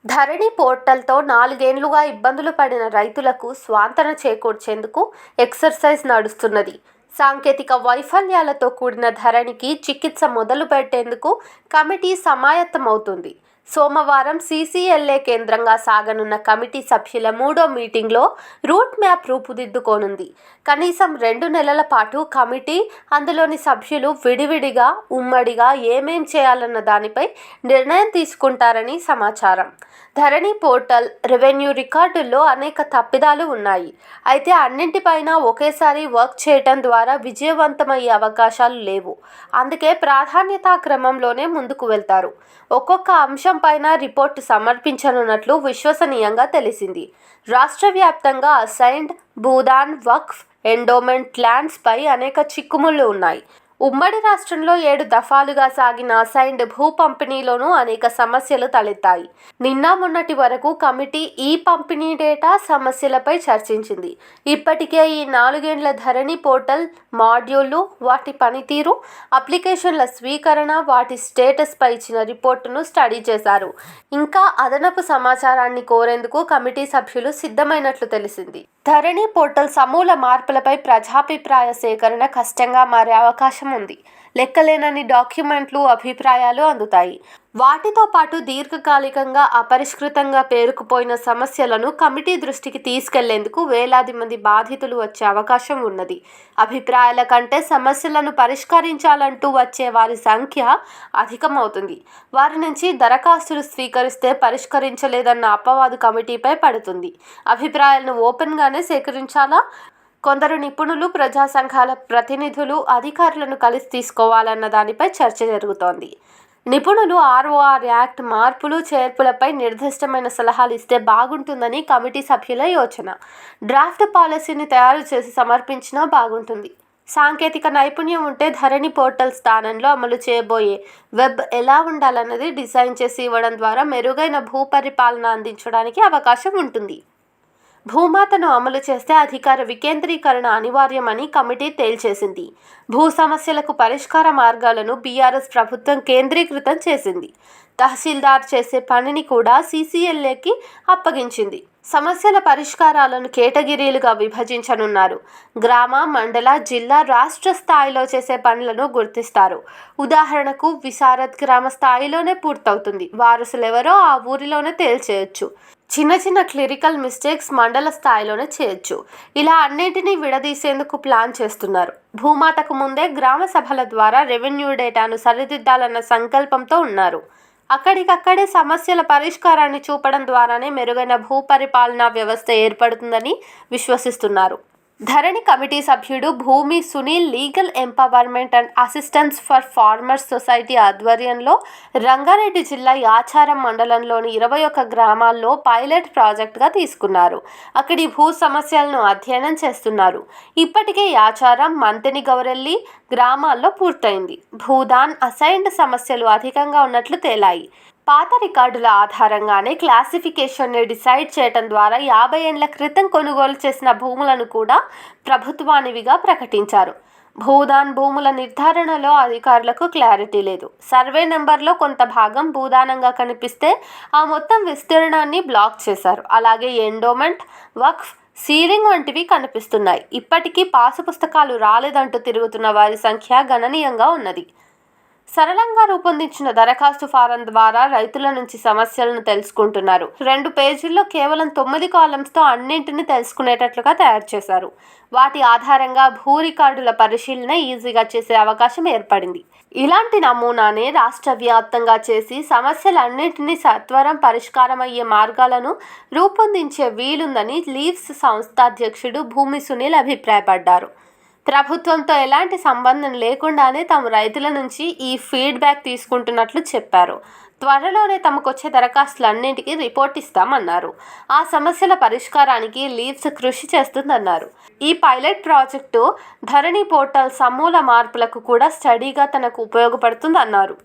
ధరణి పోర్టల్తో 4 ఏళ్లుగా ఇబ్బందులు పడిన రైతులకు స్వాంతన చేకూర్చేందుకు ఎక్సర్సైజ్ నడుస్తున్నది. సాంకేతిక వైఫల్యాలతో కూడిన ధరణికి చికిత్స మొదలు పెట్టేందుకు కమిటీ సమాయత్తమవుతుంది. సోమవారం సీసీఎల్ఏ కేంద్రంగా సాగనున్న కమిటీ సభ్యుల 3వ మీటింగ్లో రూట్ మ్యాప్ రూపుదిద్దుకోనుంది. కనీసం 2 నెలల పాటు కమిటీ, అందులోని సభ్యులు విడివిడిగా, ఉమ్మడిగా ఏమేం చేయాలన్న దానిపై నిర్ణయం తీసుకుంటారని సమాచారం. ధరణి పోర్టల్, రెవెన్యూ రికార్డుల్లో అనేక తప్పిదాలు ఉన్నాయి. అయితే అన్నింటిపైన ఒకేసారి వర్క్ చేయటం ద్వారా విజయవంతమయ్యే అవకాశాలు లేవు. అందుకే ప్రాధాన్యతా క్రమంలోనే ముందుకు వెళ్తారు. ఒక్కొక్క అంశంపైన రిపోర్టు సమర్పించనున్నట్లు విశ్వసనీయంగా తెలిసింది. రాష్ట్ర వ్యాప్తంగా అసైన్డ్, భూదాన్, వక్ఫ్, ఎండోమెంట్ ల్యాండ్స్పై అనేక చిక్కుముళ్లు ఉన్నాయి. ఉమ్మడి రాష్ట్రంలో 7 దఫాలుగా సాగిన అసైన్డ్ భూ పంపిణీలోనూ అనేక సమస్యలు తలెత్తాయి. నిన్న మొన్నటి వరకు కమిటీ ఈ పంపిణీ డేటా సమస్యలపై చర్చించింది. ఇప్పటికే ఈ 4 ఏళ్ల ధరణి పోర్టల్ మాడ్యూళ్లు, వాటి పనితీరు, అప్లికేషన్ల స్వీకరణ, వాటి స్టేటస్పై ఇచ్చిన రిపోర్టును స్టడీ చేశారు. ఇంకా అదనపు సమాచారాన్ని కోరేందుకు కమిటీ సభ్యులు సిద్ధమైనట్లు తెలిసింది. ధరణి పోర్టల్ సమూల మార్పులపై ప్రజాభిప్రాయ సేకరణ కష్టంగా మారే అవకాశం ఉంది. లెక్కలేనన్ని డాక్యుమెంట్లు, అభిప్రాయాలు అందుతాయి. వాటితో పాటు దీర్ఘకాలికంగా అపరిష్కృతంగా పేరుకుపోయిన సమస్యలను కమిటీ దృష్టికి తీసుకెళ్లేందుకు వేలాది మంది బాధితులు వచ్చే అవకాశం ఉన్నది. అభిప్రాయాల కంటే సమస్యలను పరిష్కరించాలంటూ వచ్చే వారి సంఖ్య అధికమవుతుంది. వారి నుంచి దరఖాస్తులు స్వీకరిస్తే పరిష్కరించలేదన్న అపవాదు కమిటీపై పడుతుంది. అభిప్రాయాలను ఓపెన్గానే సేకరించాలా? కొందరు నిపుణులు, ప్రజా సంఘాల ప్రతినిధులు, అధికారులను కలిసి తీసుకోవాలన్న దానిపై చర్చ జరుగుతోంది. నిపుణులు ఆర్ఓఆర్ యాక్ట్ మార్పులు, చేర్పులపై నిర్దిష్టమైన సలహాలు ఇస్తే బాగుంటుందని కమిటీ సభ్యుల యోచన. డ్రాఫ్ట్ పాలసీని తయారు చేసి సమర్పించినా బాగుంటుంది. సాంకేతిక నైపుణ్యం ఉంటే ధరణి పోర్టల్ స్థానంలో అమలు చేయబోయే వెబ్ ఎలా ఉండాలన్నది డిజైన్ చేసి ఇవ్వడం ద్వారా మెరుగైన భూ పరిపాలన అందించడానికి అవకాశం ఉంటుంది. భూమాతను అమలు చేస్తే అధికార వికేంద్రీకరణ అనివార్యమని కమిటీ తేల్చేసింది. భూ సమస్యలకు పరిష్కార మార్గాలను బీఆర్ఎస్ ప్రభుత్వం కేంద్రీకృతం చేసింది. తహసీల్దార్ చేసే పనిని కూడా సీసీఎల్ఏకి అప్పగించింది. సమస్యల పరిష్కారాలను కేటగిరీలుగా విభజించనున్నారు. గ్రామ, మండల, జిల్లా, రాష్ట్ర స్థాయిలో చేసే పనులను గుర్తిస్తారు. ఉదాహరణకు విశారద్ గ్రామ స్థాయిలోనే పూర్తవుతుంది. వారసులెవరో ఆ ఊరిలోనే తేల్చేయొచ్చు. చిన్న చిన్న క్లిరికల్ మిస్టేక్స్ మండల స్థాయిలోనే చేయొచ్చు. ఇలా అన్నింటినీ విడదీసేందుకు ప్లాన్ చేస్తున్నారు. భూమాతకు ముందే గ్రామ సభల ద్వారా రెవెన్యూ డేటాను సరిదిద్దాలన్న సంకల్పంతో ఉన్నారు. అక్కడికక్కడే సమస్యల పరిష్కారాన్ని చూపడం ద్వారానే మెరుగైన భూ పరిపాలనా వ్యవస్థ ఏర్పడుతుందని విశ్వసిస్తున్నారు. ధరణి కమిటీ సభ్యుడు భూమి Sunil legal empowerment and assistance for farmers society ఆధ్వర్యంలో రంగారెడ్డి జిల్లా యాచారం మండలంలోని 21 గ్రామాల్లో పైలట్ ప్రాజెక్టుగా తీసుకున్నారు. అక్కడి భూ సమస్యలను అధ్యయనం చేస్తున్నారు. ఇప్పటికే యాచారం, మంతెని గౌరెల్లి గ్రామాల్లో పూర్తయింది. భూదాన్, అసైన్డ్ సమస్యలు అధికంగా ఉన్నట్లు తేలాయి. పాత రికార్డుల ఆధారంగానే క్లాసిఫికేషన్ని డిసైడ్ చేయటం ద్వారా 50 ఏళ్ల క్రితం కొనుగోలు చేసిన భూములను కూడా ప్రభుత్వానివిగా ప్రకటించారు. భూదాన్ భూముల నిర్ధారణలో అధికారులకు క్లారిటీ లేదు. సర్వే నెంబర్లో కొంత భాగం భూదానంగా కనిపిస్తే ఆ మొత్తం విస్తీర్ణాన్ని బ్లాక్ చేశారు. అలాగే ఎండోమెంట్, వక్ఫ్, సీలింగ్ వంటివి కనిపిస్తున్నాయి. ఇప్పటికీ పాసు పుస్తకాలు రాలేదంటూ తిరుగుతున్న వారి సంఖ్య గణనీయంగా ఉన్నది. సరళంగా రూపొందించిన దరఖాస్తు ఫారం ద్వారా రైతుల నుంచి సమస్యలను తెలుసుకుంటున్నారు. 2 పేజీల్లో కేవలం 9 కాలమ్స్తో అన్నింటినీ తెలుసుకునేటట్లుగా తయారు చేశారు. వాటి ఆధారంగా భూ రికార్డుల పరిశీలన ఈజీగా చేసే అవకాశం ఏర్పడింది. ఇలాంటి నమూనానే రాష్ట్ర వ్యాప్తంగా చేసి సమస్యలన్నింటినీ సత్వరం పరిష్కారమయ్యే మార్గాలను రూపొందించే వీలుందని లీవ్స్ సంస్థ అధ్యక్షుడు భూమి సునీల్ అభిప్రాయపడ్డారు. ప్రభుత్వంతో ఎలాంటి సంబంధం లేకుండానే తాము రైతుల నుంచి ఈ ఫీడ్బ్యాక్ తీసుకుంటున్నట్లు చెప్పారు. త్వరలోనే తమకొచ్చే దరఖాస్తులన్నింటికీ రిపోర్ట్ ఇస్తామన్నారు. ఆ సమస్యల పరిష్కారానికి లీవ్స్ కృషి చేస్తుందన్నారు. ఈ పైలట్ ప్రాజెక్టు ధరణి పోర్టల్ సమూల మార్పులకు కూడా స్టడీగా తనకు ఉపయోగపడుతుందన్నారు.